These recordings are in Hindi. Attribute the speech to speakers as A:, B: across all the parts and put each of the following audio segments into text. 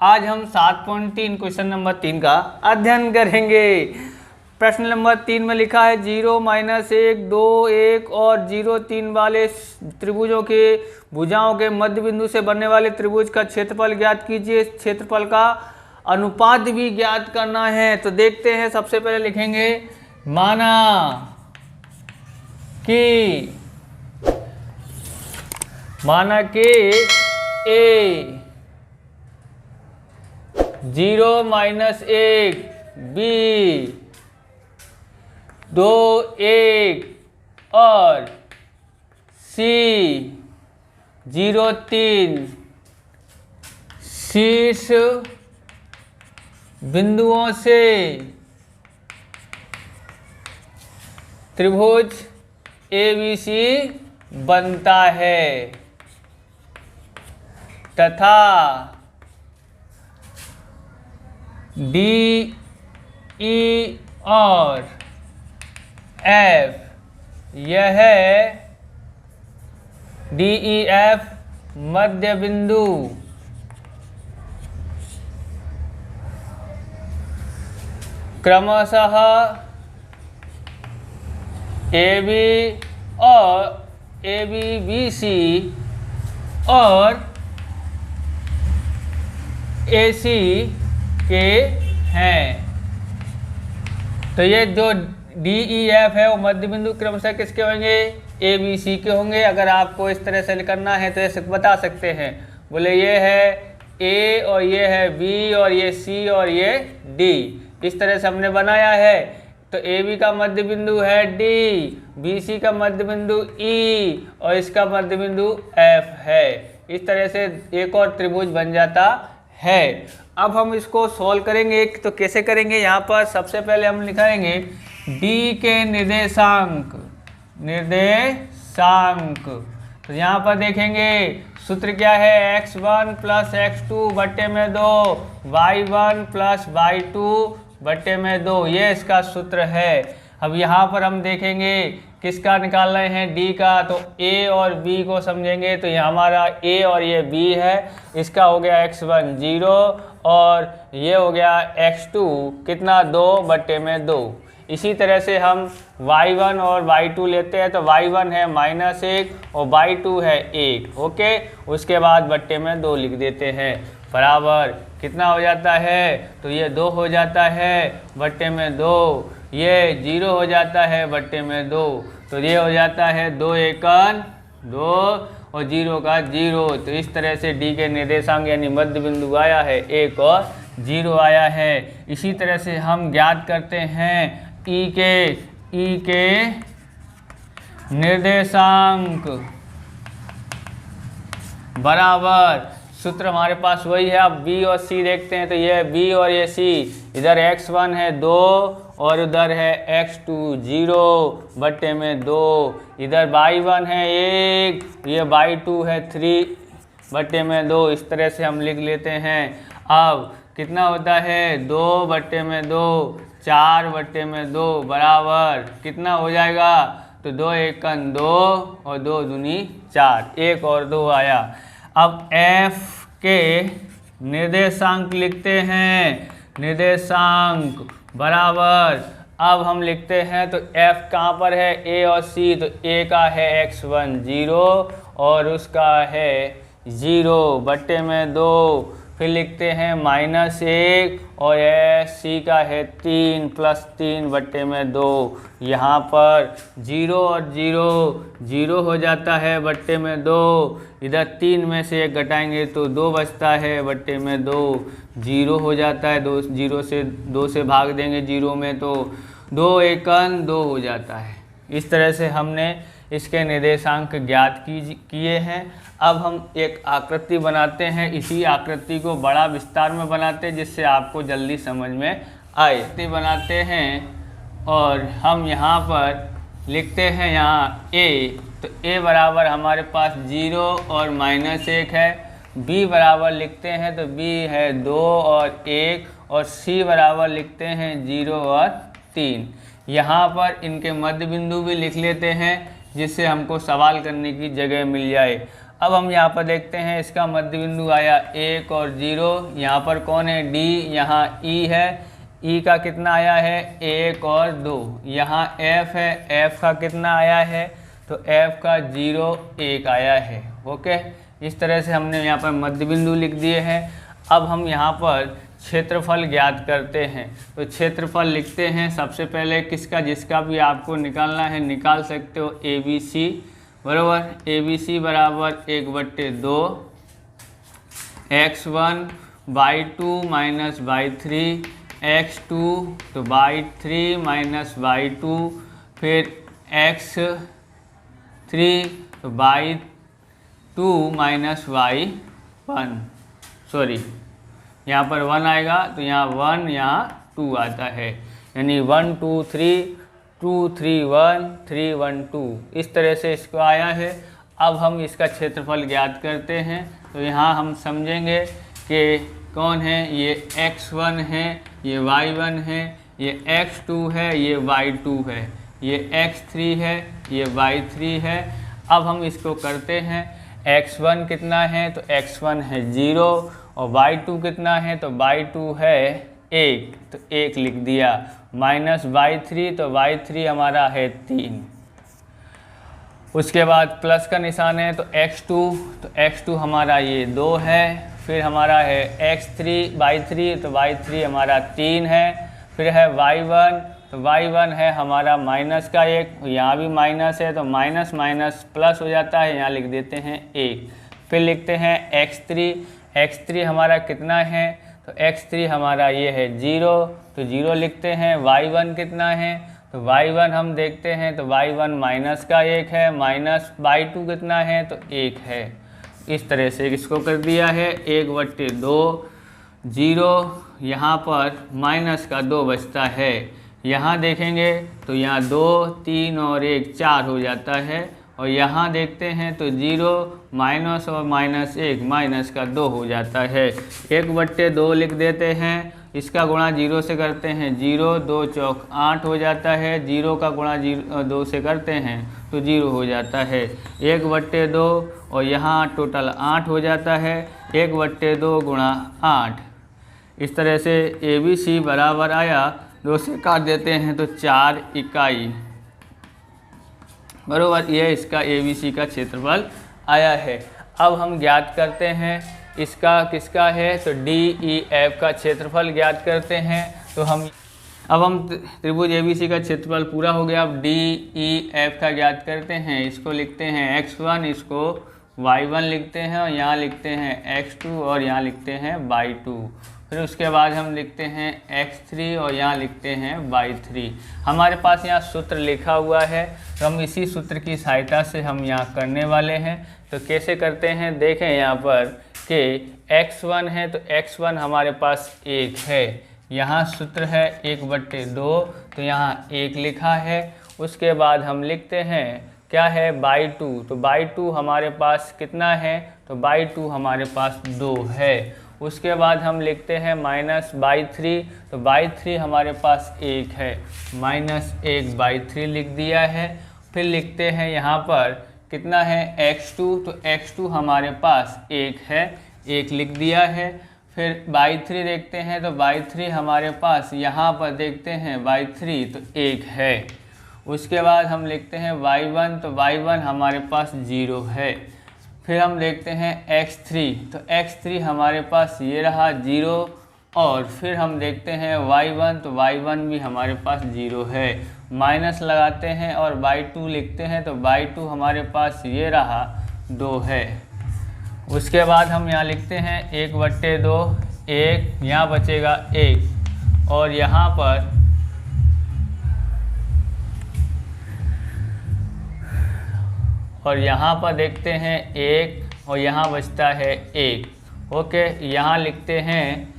A: आज हम 7.3 क्वेश्चन नंबर 3 का अध्ययन करेंगे। प्रश्न नंबर 3 में लिखा है 0, -1, 2, 1 और 0, 3 वाले त्रिभुजों के भुजाओं के मध्य बिंदु से बनने वाले त्रिभुज का क्षेत्रफल ज्ञात कीजिए। क्षेत्रफल का अनुपात भी ज्ञात करना है। तो देखते हैं, सबसे पहले लिखेंगे माना कि ए 0, -1 बी 2, 1 और सी 0, 3 शीर्ष बिंदुओं से त्रिभुज ABC बनता है तथा DE और F यह DEF मध्य बिंदु क्रमशः AB और ABBC और AC के हैं। तो ये जो DEF है वो मध्य बिंदु क्रमशः किसके होंगे? ABC के होंगे। अगर आपको इस तरह से करना है तो ऐसे बता सकते हैं, बोले ये है A और ये है B और ये C और ये D। इस तरह से हमने बनाया है। तो AB का मध्य बिंदु है D, BC का मध्य बिंदु E और इसका मध्य बिंदु F है। इस तरह से एक और त्रिभुज बन जाता है। अब हम इसको सॉल्व करेंगे। तो कैसे करेंगे? यहाँ पर सबसे पहले हम लिखेंगे D के निर्देशांक। तो यहाँ पर देखेंगे सूत्र क्या है? x1 + x2 बट्टे में 2, y1 + y2 बट्टे में 2, ये इसका सूत्र है। अब यहाँ पर हम देखेंगे किसका निकाल रहे हैं? D का। तो A और B को समझेंगे। तो ये हमारा A और ये B है। इसका हो गया x1 0 और ये हो गया x2 कितना? 2 बट्टे में 2। इसी तरह से हम y1 और y2 लेते हैं। तो y1 है -1 और y2 है 1। ओके, उसके बाद बट्टे में 2 लिख देते हैं। बराबर कितना हो जाता है? तो ये 2 हो जाता है बट्टे में 2, ये 0 हो जाता है बट्टे में 2। तो ये हो जाता है 2 एकन 2 और 0 का 0। तो इस तरह से D के निर्देशांक यानी मध्य बिंदु आया है 1 और 0 आया है। इसी तरह से हम ज्ञात करते हैं E के निर्देशांक बराबर सूत्र हमारे पास वही है। अब B और C देखते हैं। तो ये B और ये C, इधर x1 है 2 और उधर है x2 0 बट्टे में 2। इधर y1 है 1, ये y2 है 3 बट्टे में 2। इस तरह से हम लिख लेते हैं। अब कितना होता है? 2 बट्टे में 2, 4 बट्टे में 2 बराबर कितना हो जाएगा? तो 2 एकन 2 और 2 दूनी 4, 1 और 2 आया। अब F के निर्देशांक लिखते हैं। निर्देशांक बराबर अब हम लिखते हैं। तो F कहाँ पर है? A और C। तो A का है x1 0 और उसका है 0 बट्टे में 2। फिर लिखते हैं -1 और C का है 3 + 3 बट्टे में 2। यहाँ पर 0 और 0 0 हो जाता है बट्टे में 2। इधर 3 में से 1 घटाएंगे तो 2 बचता है बट्टे में 2। 0 हो जाता है, 2 से भाग देंगे 0 में तो 2 एकन 2 हो जाता है। इस तरह से हमने इसके निर्देशांक ज्ञात किए हैं। अब हम एक आकृति बनाते हैं। इसी आकृति को बड़ा विस्तार में बनाते हैं जिससे आपको जल्दी समझ में आए। आकृति बनाते हैं और हम यहाँ पर लिखते हैं यहाँ A। तो A बराबर हमारे पास 0 और -1 है। B बराबर लिखते हैं तो B है 2 और 1 और C बराबर लिखते हैं 0 और 3। यहाँ पर इनके मध्य बिंदु भी लिख लेते हैं जिससे हमको सवाल करने की जगह मिल जाए। अब हम यहाँ पर देखते हैं इसका मध्य बिंदु आया 1 और 0। यहाँ पर कौन है? D, यहाँ E है। E का कितना आया है? 1 और 2। यहाँ F है, F का कितना आया है? तो F का 0 1 आया है। ओके, इस तरह से हमने यहाँ पर मध्य बिंदु लिख दिए हैं। अब हम यहाँ पर क्षेत्रफल ज्ञात करते हैं। तो क्षेत्रफल लिखते हैं सबसे पहले किसका, जिसका भी आपको निकालना है निकाल सकते हो। ABC बराबर ABC बराबर 1/2 x1/2 माइनस y3 x2 तो y3 माइनस y2 फिर x3 तो y2 माइनस y1, सॉरी यहाँ पर 1 आएगा तो यहाँ 1 यहाँ 2 आता है, यानी 1 2 3 2 3 1 3 1 2 इस तरह से इसको आया है। अब हम इसका क्षेत्रफल ज्ञात करते हैं। तो यहाँ हम समझेंगे कि कौन है, ये x1 है, ये y1 है, ये x2 है, ये y2 है, ये x3 है, ये y3 है। अब हम इसको करते हैं। x1 कितना है? तो x1 है 0 और y2 कितना है? तो y2 है 1, तो 1 लिख दिया। माइनस y3 तो y3 हमारा है 3। उसके बाद प्लस का निशान है तो x2, तो x2 हमारा ये 2 है। फिर हमारा है y3 तो y3 हमारा 3 है। फिर है y1 तो y1 है हमारा माइनस का 1, यहाँ भी माइनस है तो माइनस माइनस प्लस हो जाता है, यहाँ लिख देते हैं 1। फिर लिखते हैं x3 हमारा कितना है? तो x3 हमारा ये है 0, तो 0 लिखते हैं। y1 कितना है? तो y1 हम देखते हैं तो y1 माइनस का 1 है, माइनस y2 कितना है? तो 1 है। इस तरह से इसको कर दिया है। 1/2 0, यहाँ पर माइनस का 2 बचता है। यहाँ देखेंगे तो यहाँ 2 3 और 1 4 हो जाता है। और यहाँ देखते हैं तो 0 माइनस और माइनस 1 माइनस का 2 हो जाता है। 1/2 लिख देते हैं। इसका गुणा 0 से करते हैं, 0 2 चौक 8 हो जाता है। 0 का गुणा 2 से करते हैं तो 0 हो जाता है। 1/2 और यहाँ टोटल 8 हो जाता है। 1/2 गुणा 8। इस तरह से ABC बराबर आया, 2 से काट देते हैं तो 4 इकाई बराबर। ये इसका ABC का क्षेत्रफल आया है। अब हम ज्ञात करते हैं इसका किसका है, तो DEF का क्षेत्रफल ज्ञात करते हैं। तो हम त्रिभुज ABC का क्षेत्रफल पूरा हो गया। अब DEF का ज्ञात करते हैं। इसको लिखते हैं x1, इसको y1 लिखते हैं और यहाँ लिखते हैं x2 और यहाँ लिखते हैं y2। फिर उसके बाद हम लिखते हैं x3 और यहाँ लिखते हैं y3। हमारे पास यहाँ सूत्र लिखा हुआ है, तो हम इसी सूत्र की सहायता से हम यहाँ करने वाले हैं। तो कैसे करते हैं, देखें यहाँ पर कि x1 है तो x1 हमारे पास 1 है। यहाँ सूत्र है 1/2, तो यहाँ 1 लिखा है। उसके बाद हम लिखते हैं क्या है, y2, तो y2 हमारे पास कितना है, तो y2 हमारे पास 2 है। उसके बाद हम लिखते हैं माइनस y3, तो y3 हमारे पास 1 है, माइनस 1 y3 लिख दिया है। फिर लिखते हैं यहाँ पर कितना है x2, तो x2 हमारे पास 1 है, 1 लिख दिया है। फिर y3 देखते हैं तो y3 हमारे पास यहाँ पर देखते हैं y3 तो 1 है। उसके बाद हम लिखते हैं y1, तो y1 हमारे पास 0 है। फिर हम देखते हैं x3, तो x3 हमारे पास ये रहा 0। और फिर हम देखते हैं y1, तो y1 भी हमारे पास 0 है। माइनस लगाते हैं और y2 लिखते हैं, तो y2 हमारे पास ये रहा 2 है। उसके बाद हम यहाँ लिखते हैं 1/2, 1 यहाँ बचेगा 1 और यहाँ पर देखते हैं 1 और यहाँ बचता है 1। ओके, यहाँ लिखते हैं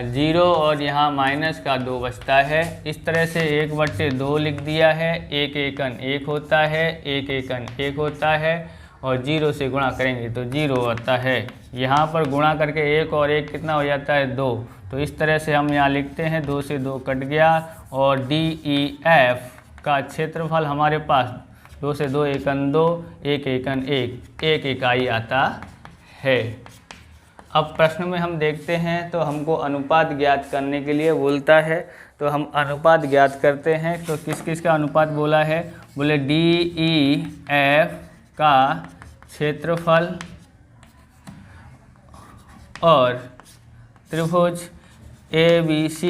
A: 0 और यहाँ माइनस का 2 बचता है। इस तरह से 1/2 लिख दिया है। 1 एकन 1 होता है, 1 एकन 1 होता है और 0 से गुणा करेंगे तो 0 आता है। यहाँ पर गुणा करके 1 और 1 कितना हो जाता है 2। तो इस तरह से हम यहाँ लिखते हैं, 2 से 2 कट गया और DEF का क्षेत्रफल हमारे पास 2 से 2 एकन 2, 1 एकन 1, 1 इकाई आता है। अब प्रश्न में हम देखते हैं तो हमको अनुपात ज्ञात करने के लिए बोलता है, तो हम अनुपात ज्ञात करते हैं। तो किस किस का अनुपात बोला है, बोले DEF का क्षेत्रफल और त्रिभुज ABC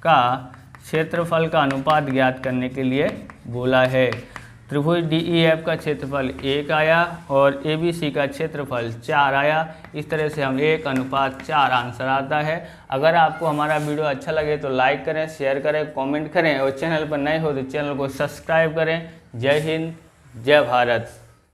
A: का क्षेत्रफल का अनुपात ज्ञात करने के लिए बोला है। त्रिभुज DEF का क्षेत्रफल 1 आया और ABC का क्षेत्रफल 4 आया। इस तरह से हम 1:4 आंसर आता है। अगर आपको हमारा वीडियो अच्छा लगे तो लाइक करें, शेयर करें, कमेंट करें और चैनल पर नए हो तो चैनल को सब्सक्राइब करें। जय हिंद, जय भारत।